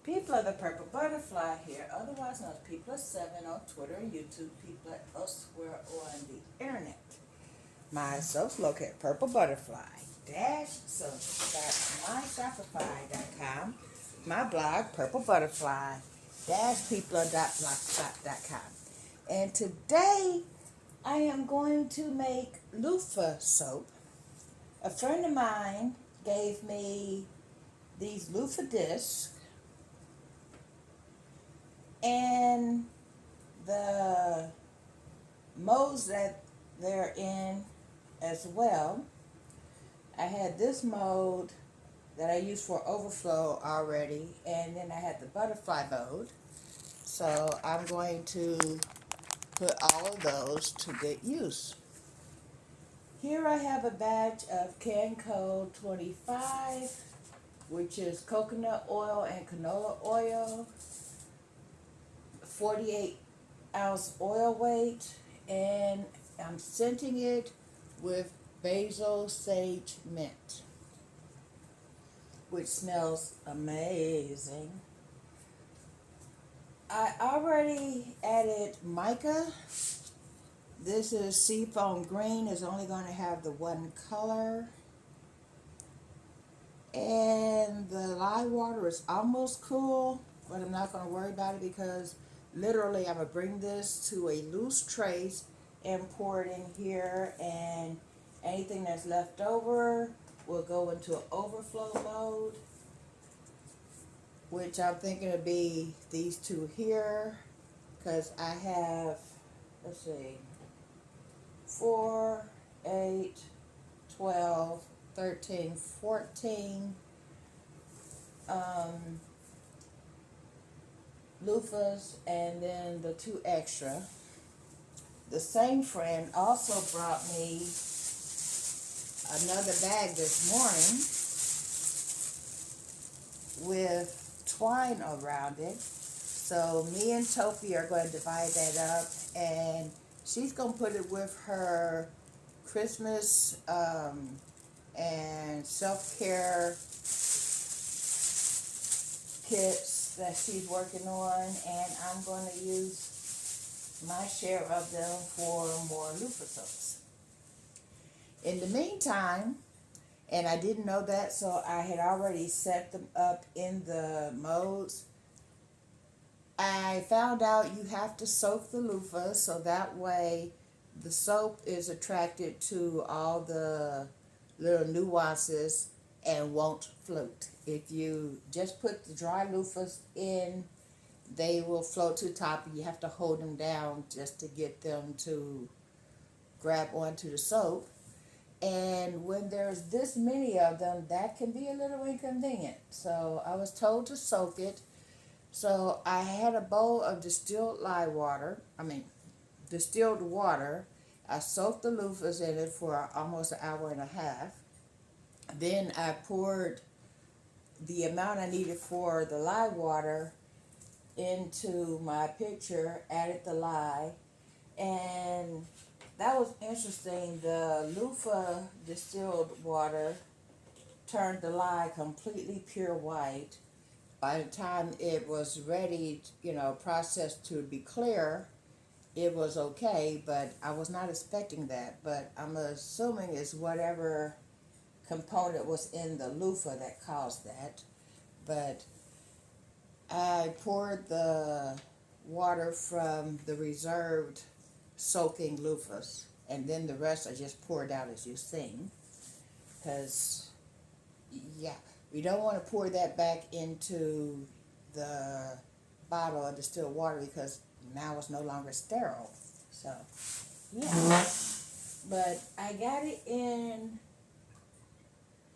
People of the Purple Butterfly here, otherwise known as People of 7 on Twitter and YouTube, people elsewhere on the internet. My soaps located Purple Butterfly soaps.myshopify.com. My blog, Purple Butterfly people.blogspot.com. And today I am going to make loofah soap. A friend of mine gave me these loofah discs and the molds that they're in as well. I had this mold that I used for overflow already, and then I had the butterfly mold. So I'm going to put all of those to good use. Here I have a batch of Can Code 25, which is coconut oil and canola oil, 48-ounce oil weight, and I'm scenting it with basil, sage, mint, which smells amazing. I already added mica. This is seafoam green. It's only going to have the one color. And the lye water is almost cool, but I'm not going to worry about it because literally I'm going to bring this to a loose trace and pour it in here, and anything that's left over will go into an overflow mode, which I'm thinking would be these two here, because I have, let's see, 4, 8, 12, 13, 14 loofahs, and then the 2 extra. The same friend also brought me another bag this morning with twine around it. So me and Topi are going to divide that up, and she's going to put it with her Christmas and self-care kits that she's working on, and I'm going to use my share of them for more loofah soaps. In the meantime, and I didn't know that, so I had already set them up in the molds. I found out you have to soak the loofah so that way the soap is attracted to all the little nuances and won't float. If you just put the dry loofahs in, they will float to the top, and you have to hold them down just to get them to grab onto the soap. And when there's this many of them, that can be a little inconvenient. So I was told to soak it. So I had a bowl of distilled water. I soaked the loofahs in it for almost an hour and a half. Then I poured the amount I needed for the lye water into my pitcher, added the lye, and that was interesting. The loofah distilled water turned the lye completely pure white. By the time it was ready, processed to be clear, it was okay, but I was not expecting that. But I'm assuming it's whatever component was in the loofah that caused that. But I poured the water from the reserved soaking loofahs, and then the rest I just poured out as you seen. Because, yeah, we don't want to pour that back into the bottle of distilled water because now it's no longer sterile. So, yeah. But I got it in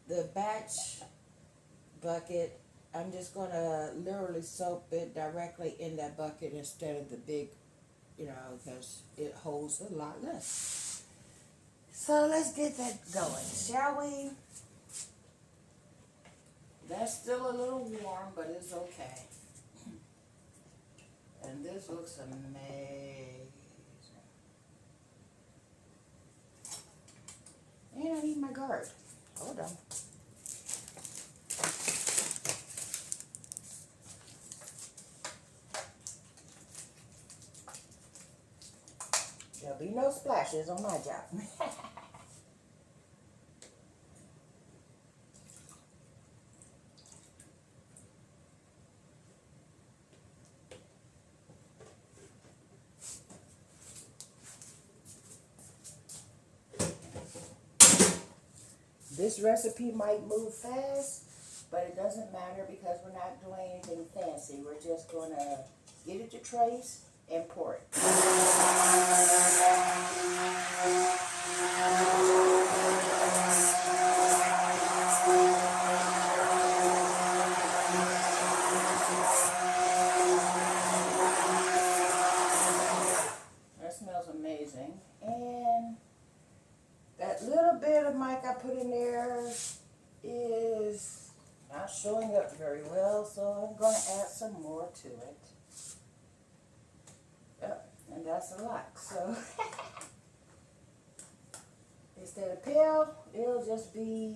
the batch bucket. I'm just going to literally soak it directly in that bucket instead of the big, because it holds a lot less. So let's get that going, shall we? That's still a little warm, but it's okay. And this looks amazing. And I need my guard. Hold on. Be no splashes on my job. This recipe might move fast, but it doesn't matter because we're not doing anything fancy. We're just going to get it to trace and pour it. That smells amazing. And that little bit of mica I put in there is not showing up very well, so I'm going to add some more to it. Yep, and that's a lot. So instead of pill, it'll just be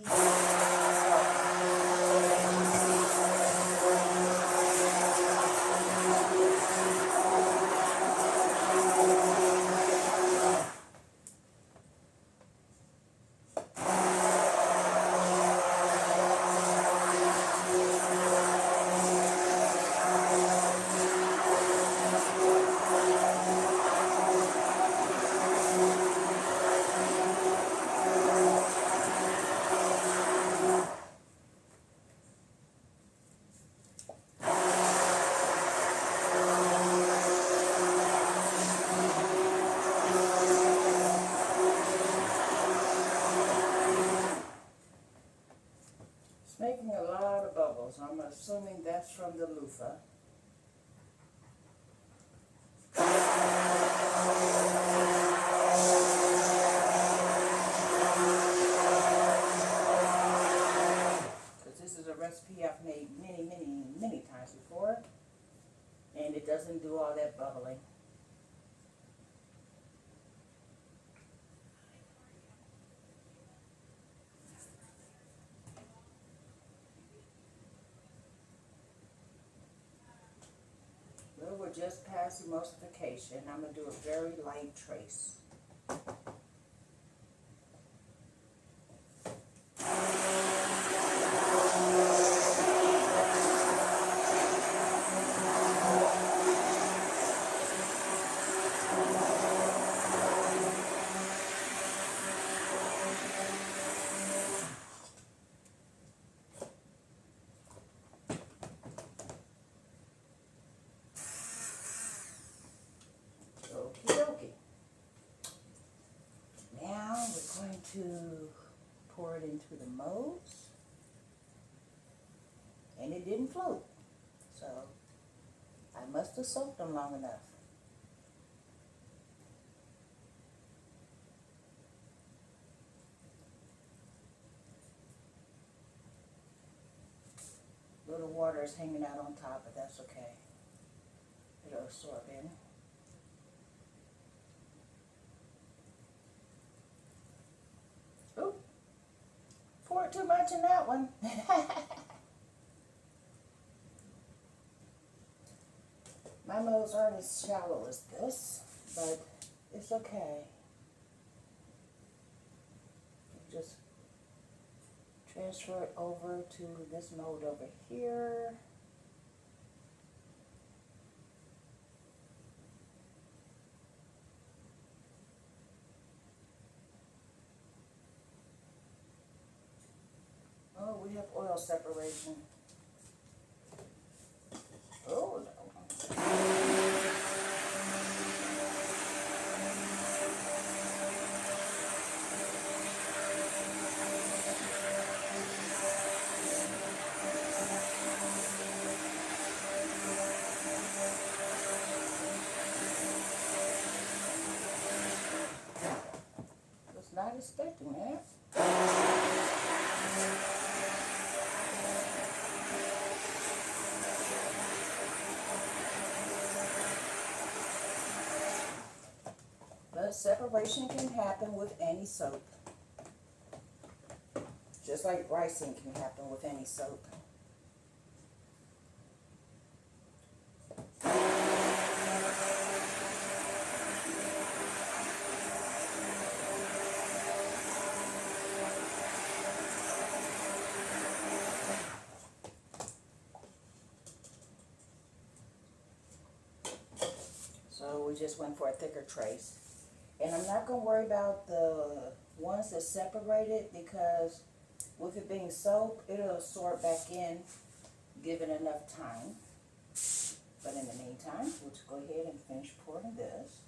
making a lot of bubbles. I'm assuming that's from the loofah. Because this is a recipe I've made many times before, and it doesn't do all that bubbling. We're just past emulsification. I'm going to do a very light trace. To pour it into the molds, and it didn't float, so I must have soaked them long enough. Little water is hanging out on top, but that's okay. It'll absorb in. Poured too much in that one. My molds aren't as shallow as this, but it's okay. Just transfer it over to this mold over here. Oh, we have oil separation. Oh, no. Was not expecting that. But separation can happen with any soap. Just like ricing can happen with any soap. we just went for a thicker trace. And I'm not going to worry about the ones that separated because with it being soap, it'll absorb back in given enough time. But in the meantime, we'll just go ahead and finish pouring this.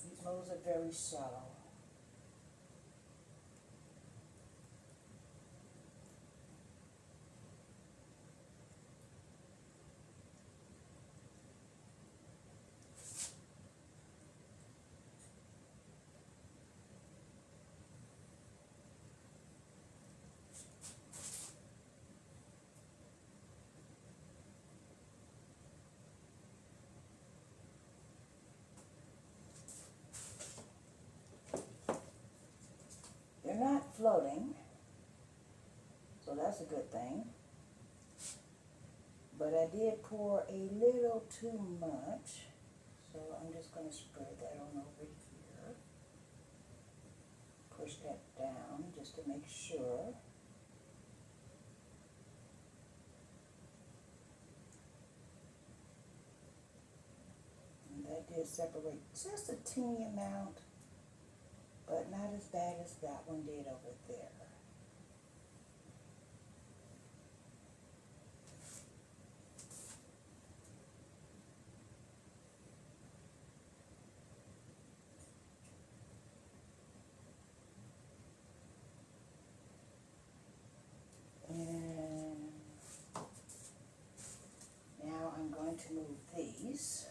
These moles are very shallow. They're not floating, so that's a good thing. But I did pour a little too much, so I'm just going to spread that on over here. Push that down just to make sure. And that did separate just a teeny amount, but not as bad as that one did over there. And now I'm going to move these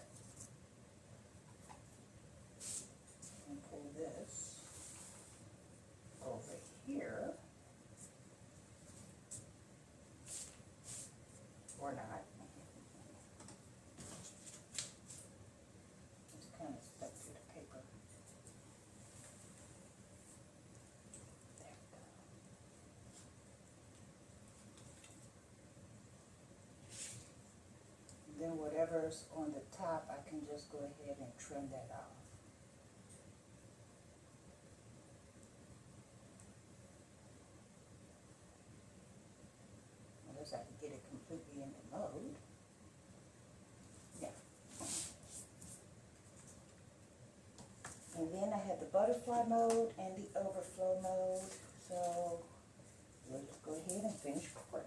and pull this over here, or not. It's kind of stuck to the paper. There we go. Then whatever's on the top, I can just go ahead and trim that off. Unless I can get it completely in the mode. Yeah. And then I have the butterfly mode and the overflow mode. So we'll just go ahead and finish pouring.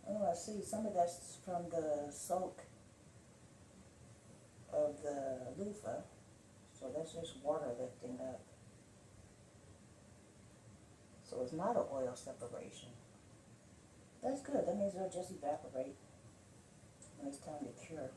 Oh, I see. Some of that's from the soak of the loofah. So that's just water lifting up. So it's not an oil separation. That's good. That means it'll just evaporate when it's time to cure.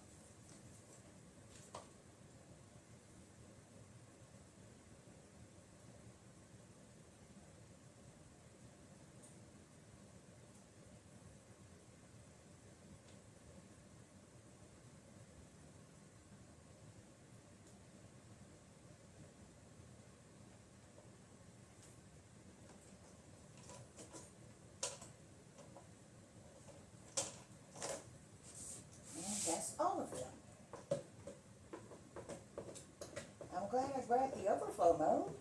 That's all of them. I'm glad I grabbed the overflow mode.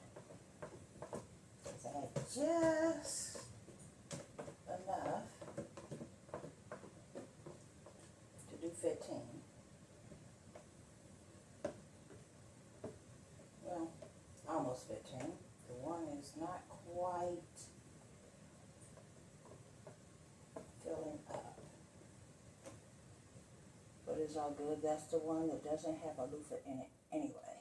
So I had just enough to do 15. Well, almost 15. The one is not quite filling up. But it's all good. That's the one that doesn't have a loofah in it anyway.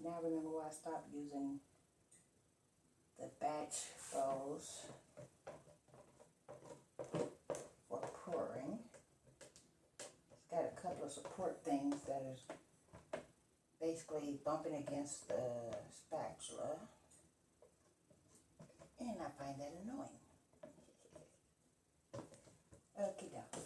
Now remember why I stopped using the batch bowls for pouring. It's got a couple of support things that is basically bumping against the spatula. And I find that annoying. Okie dokie.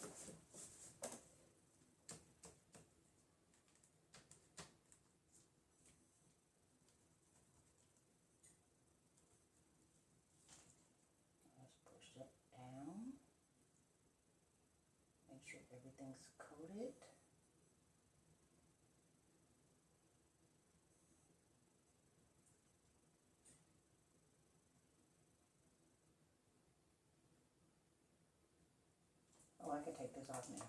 Let's push it down. Make sure everything's coated. Oh, I can take this off now.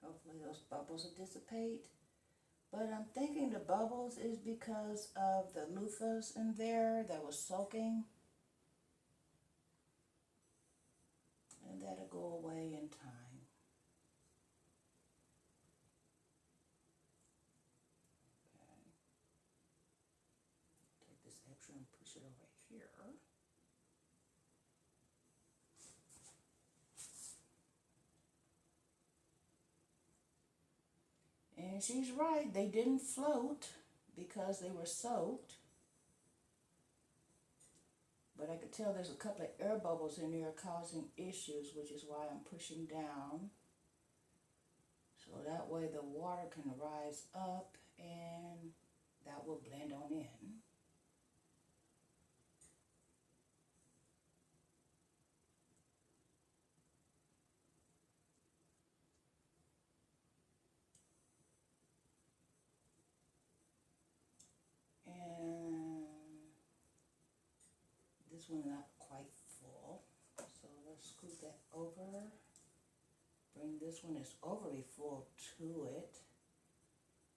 Hopefully those bubbles will dissipate. But I'm thinking the bubbles is because of the loofahs in there that was soaking. And that'll go away in time. Okay. Take this extra and push it over here. And she's right, they didn't float because they were soaked. But I could tell there's a couple of air bubbles in there causing issues, which is why I'm pushing down. So that way the water can rise up and that will blend on in. And this one's not quite full. So let's scoot that over. Bring this one that's overly full to it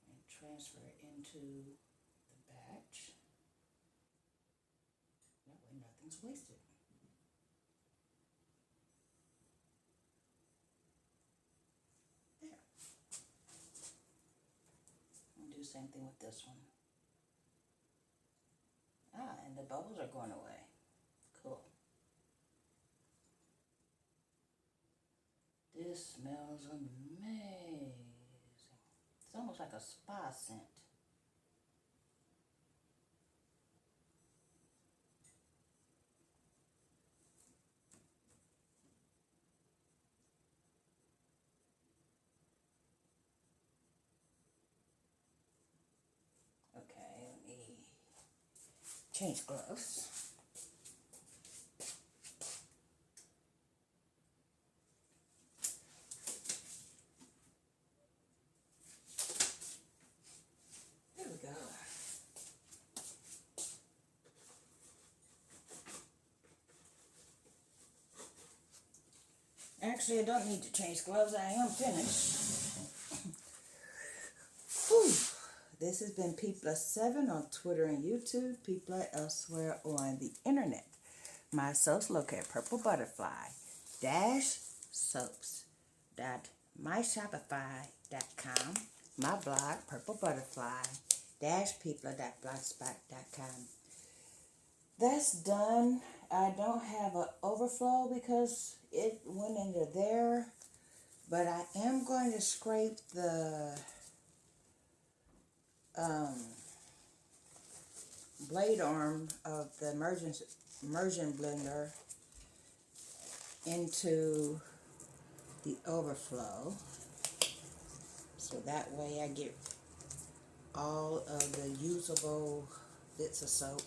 and transfer it into the batch. That way nothing's wasted. There. And do the same thing with this one. Ah, and the bubbles are going away. Cool. This smells amazing. It's almost like a spa scent. Okay, let me change gloves. There we go. Actually, I don't need to change gloves. I am finished. Whew. This has been P+7 on Twitter and YouTube, P+ elsewhere on the internet. My soaps located at PurpleButterfly-Soaps.myshopify.com. My blog, PurpleButterfly-People.blogspot.com. That's done. I don't have an overflow because it went into there, but I am going to scrape the blade arm of the immersion blender into the overflow, so that way I get all of the usable bits of soap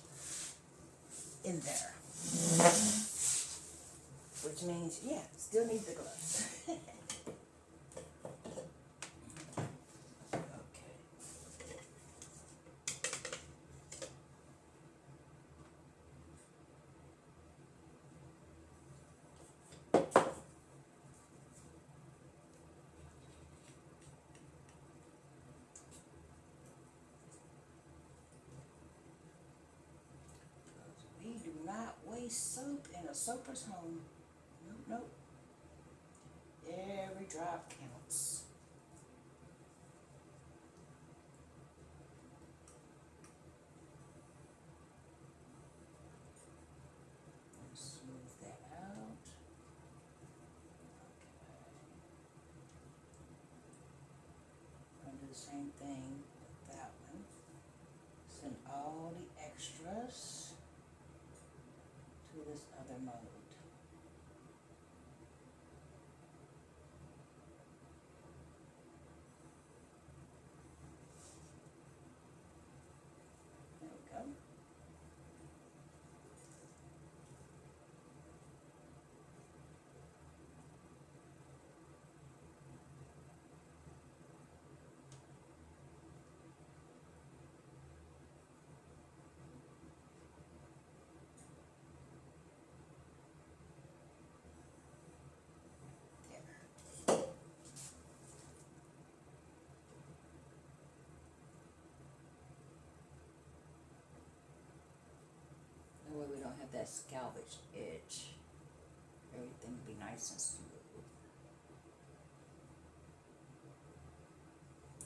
in there, which means, yeah, still need the gloves. We do not waste soap in a soaper's home. Nope, nope. Every drop counts. Smooth that out. I'm going to do the same thing with that one. Send all the extras to this other mode. that salvage edge. Everything will be nice and smooth.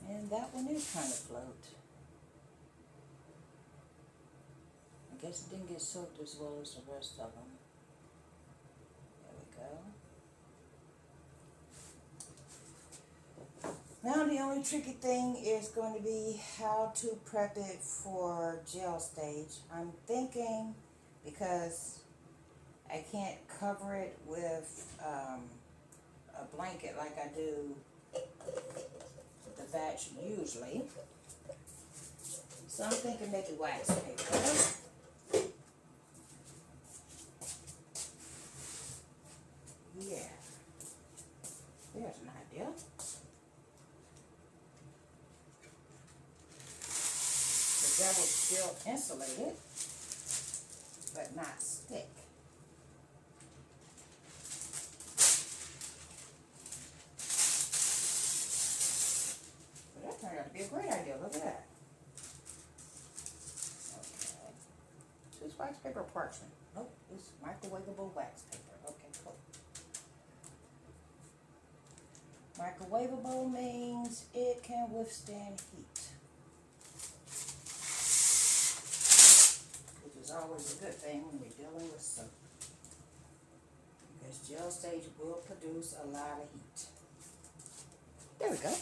And that one is kind of float. I guess it didn't get soaked as well as the rest of them. There we go. Now the only tricky thing is going to be how to prep it for gel stage. I'm thinking, because I can't cover it with a blanket like I do the batch usually. So I'm thinking maybe wax paper. Yeah, there's an idea. The gel will still insulate it, but not stick. But that turned out to be a great idea. Look at that. Okay. Choose wax paper or parchment. Nope, it's microwavable wax paper. Okay, cool. Microwavable means it can withstand heat, which is always a good thing when you're dealing with soap, because gel stage will produce a lot of heat. There we go.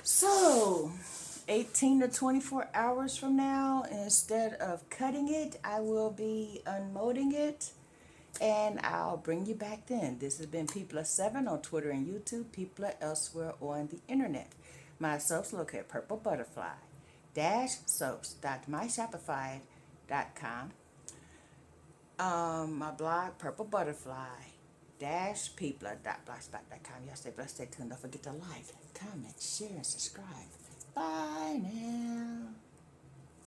So, 18 to 24 hours from now, instead of cutting it, I will be unmolding it, and I'll bring you back then. This has been People7 on Twitter and YouTube, People elsewhere on the internet. My soaps located at PurpleButterfly-soaps.myshopify.com. My blog, PurpleButterfly-people.blogspot.com. Y'all stay blessed, stay tuned. Don't forget to like, comment, share, and subscribe. Bye now.